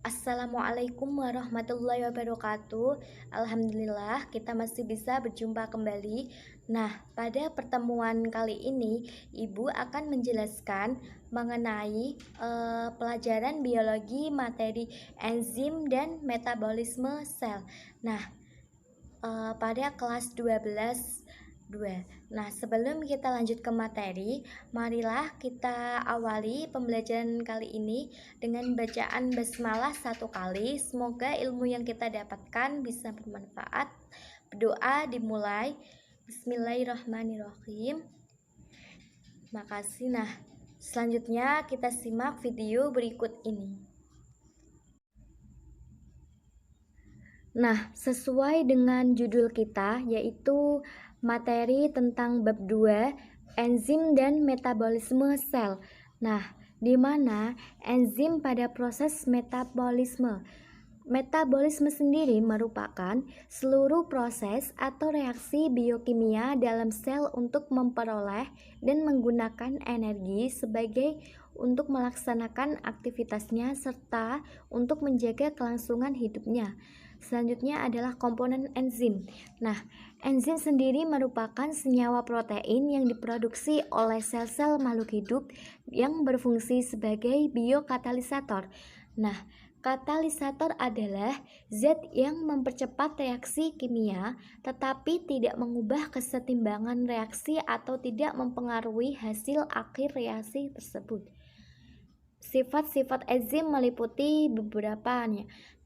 Assalamualaikum warahmatullahi wabarakatuh. Alhamdulillah kita masih bisa berjumpa kembali. Nah, pada pertemuan kali ini Ibu akan menjelaskan mengenai pelajaran biologi materi enzim dan metabolisme sel. Nah, pada kelas 12 2. Nah, sebelum kita lanjut ke materi, marilah kita awali pembelajaran kali ini dengan bacaan basmalah 1 kali. Semoga ilmu yang kita dapatkan bisa bermanfaat. Berdoa dimulai. Bismillahirrahmanirrahim. Makasih. Nah, selanjutnya kita simak video berikut ini. Nah, sesuai dengan judul kita, yaitu materi tentang bab 2, enzim dan metabolisme sel. Nah, di mana enzim pada proses metabolisme. Metabolisme sendiri merupakan seluruh proses atau reaksi biokimia dalam sel untuk memperoleh dan menggunakan energi sebagai untuk melaksanakan aktivitasnya serta untuk menjaga kelangsungan hidupnya. Selanjutnya adalah komponen enzim. Nah, enzim sendiri merupakan senyawa protein yang diproduksi oleh sel-sel makhluk hidup yang berfungsi sebagai biokatalisator. Nah, katalisator adalah zat yang mempercepat reaksi kimia tetapi tidak mengubah kesetimbangan reaksi atau tidak mempengaruhi hasil akhir reaksi tersebut. Sifat-sifat enzim meliputi beberapa.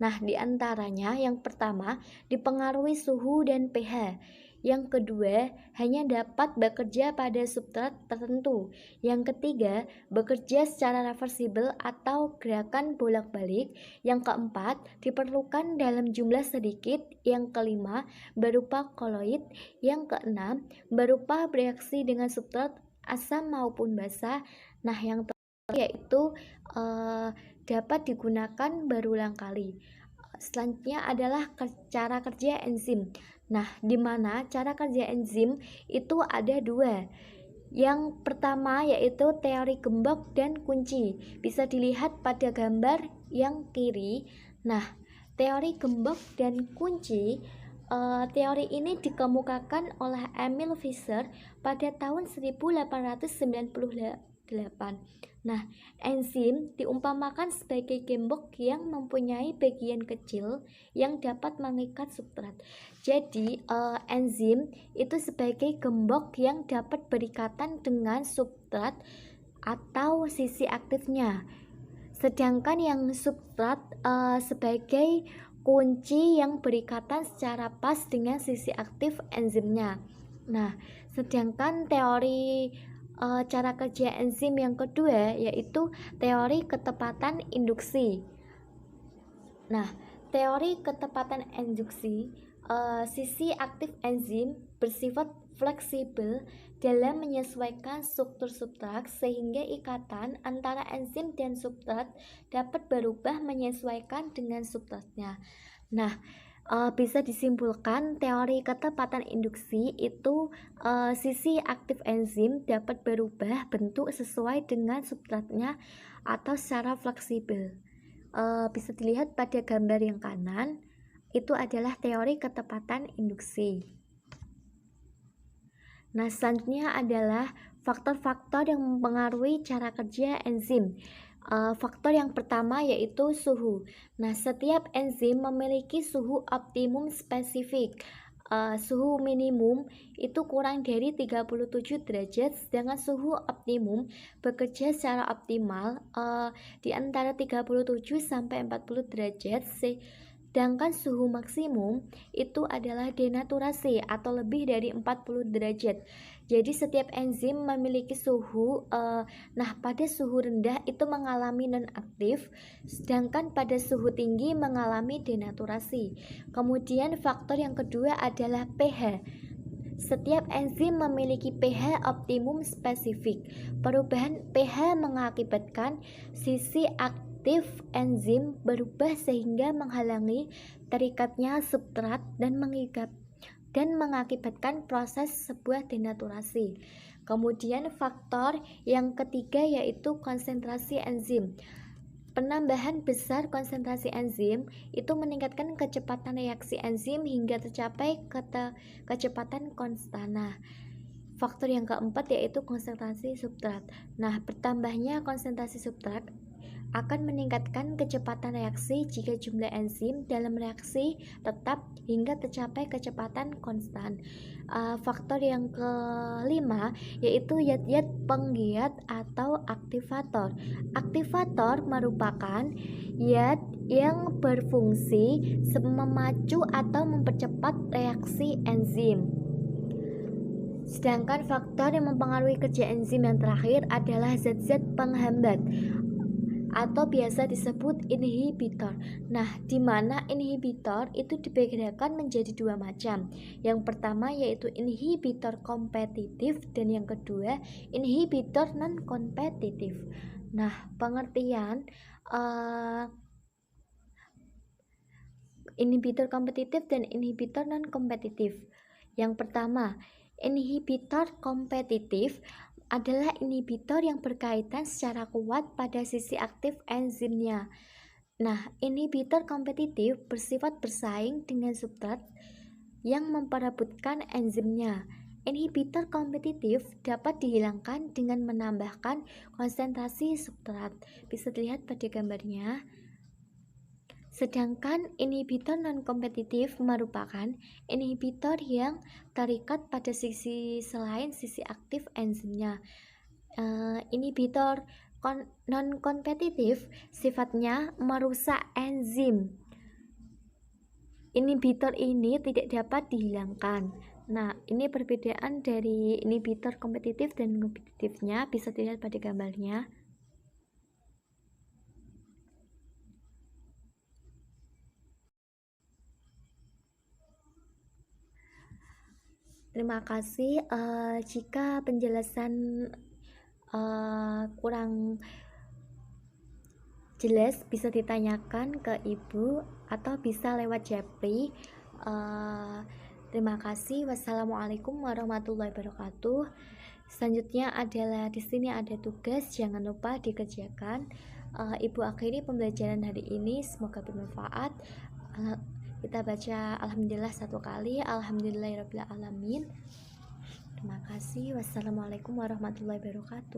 Nah, diantaranya yang pertama dipengaruhi suhu dan pH. Yang kedua, hanya dapat bekerja pada substrat tertentu. Yang ketiga, bekerja secara reversibel atau gerakan bolak-balik. Yang keempat, diperlukan dalam jumlah sedikit. Yang kelima, berupa koloid. Yang keenam, berupa bereaksi dengan substrat asam maupun basa. Nah, yang yaitu dapat digunakan berulang kali. Selanjutnya adalah cara kerja enzim. Nah, di mana cara kerja enzim itu ada dua. Yang pertama yaitu teori gembok dan kunci. Bisa dilihat pada gambar yang kiri. Nah, teori gembok dan kunci, teori ini dikemukakan oleh Emil Fischer pada tahun 1898. Nah, enzim diumpamakan sebagai gembok yang mempunyai bagian kecil yang dapat mengikat substrat. Jadi, enzim itu sebagai gembok yang dapat berikatan dengan substrat atau sisi aktifnya. Sedangkan yang substrat sebagai kunci yang berikatan secara pas dengan sisi aktif enzimnya. Nah, sedangkan teori cara kerja enzim yang kedua yaitu teori ketepatan induksi. Nah, teori ketepatan induksi, sisi aktif enzim bersifat fleksibel dalam menyesuaikan struktur substrat sehingga ikatan antara enzim dan substrat dapat berubah menyesuaikan dengan substratnya. Nah, bisa disimpulkan teori ketepatan induksi itu sisi aktif enzim dapat berubah bentuk sesuai dengan substratnya atau secara fleksibel. Bisa dilihat pada gambar yang kanan, itu adalah teori ketepatan induksi. Nah, selanjutnya adalah faktor-faktor yang mempengaruhi cara kerja enzim. Faktor yang pertama yaitu suhu. Nah, setiap enzim memiliki suhu optimum spesifik. Suhu minimum itu kurang dari 37 derajat, sedangkan suhu optimum bekerja secara optimal di antara 37 sampai 40 derajat. Sedangkan suhu maksimum itu adalah denaturasi atau lebih dari 40 derajat. Jadi setiap enzim memiliki suhu, pada suhu rendah itu mengalami non-aktif, sedangkan pada suhu tinggi mengalami denaturasi. Kemudian faktor yang kedua adalah pH. Setiap enzim memiliki pH optimum spesifik. Perubahan pH mengakibatkan sisi aktif enzim berubah sehingga menghalangi terikatnya substrat dan mengakibatkan proses sebuah denaturasi. Kemudian faktor yang ketiga yaitu konsentrasi enzim. Penambahan besar konsentrasi enzim itu meningkatkan kecepatan reaksi enzim hingga tercapai kecepatan konstan. Nah, faktor yang keempat yaitu konsentrasi substrat. Nah, bertambahnya konsentrasi substrat akan meningkatkan kecepatan reaksi jika jumlah enzim dalam reaksi tetap hingga tercapai kecepatan konstan. Faktor yang kelima yaitu zat-zat penggiat atau aktivator. Aktivator merupakan zat yang berfungsi memacu atau mempercepat reaksi enzim. Sedangkan faktor yang mempengaruhi kerja enzim yang terakhir adalah zat-zat penghambat atau biasa disebut inhibitor. Nah, di mana inhibitor itu dibedakan menjadi dua macam. Yang pertama yaitu inhibitor kompetitif dan yang kedua inhibitor non-kompetitif. Nah, pengertian inhibitor kompetitif dan inhibitor non-kompetitif. Yang pertama, inhibitor kompetitif adalah inhibitor yang berkaitan secara kuat pada sisi aktif enzimnya. Nah, inhibitor kompetitif bersifat bersaing dengan substrat yang memperebutkan enzimnya. Inhibitor kompetitif dapat dihilangkan dengan menambahkan konsentrasi substrat. Bisa dilihat pada gambarnya. Sedangkan inhibitor non-kompetitif merupakan inhibitor yang terikat pada sisi selain sisi aktif enzimnya. Inhibitor non-kompetitif sifatnya merusak enzim. Inhibitor ini tidak dapat dihilangkan. Nah, ini perbedaan dari inhibitor kompetitif dan kompetitifnya bisa dilihat pada gambarnya. Terima kasih. Jika penjelasan kurang jelas bisa ditanyakan ke ibu atau bisa lewat Japri. Terima kasih. Wassalamualaikum warahmatullahi wabarakatuh. Selanjutnya adalah di sini ada tugas, jangan lupa dikerjakan. Ibu akhiri pembelajaran hari ini, semoga bermanfaat. Kita baca alhamdulillah satu kali. Alhamdulillahirabbil alamin. Terima kasih. Wassalamualaikum warahmatullahi wabarakatuh.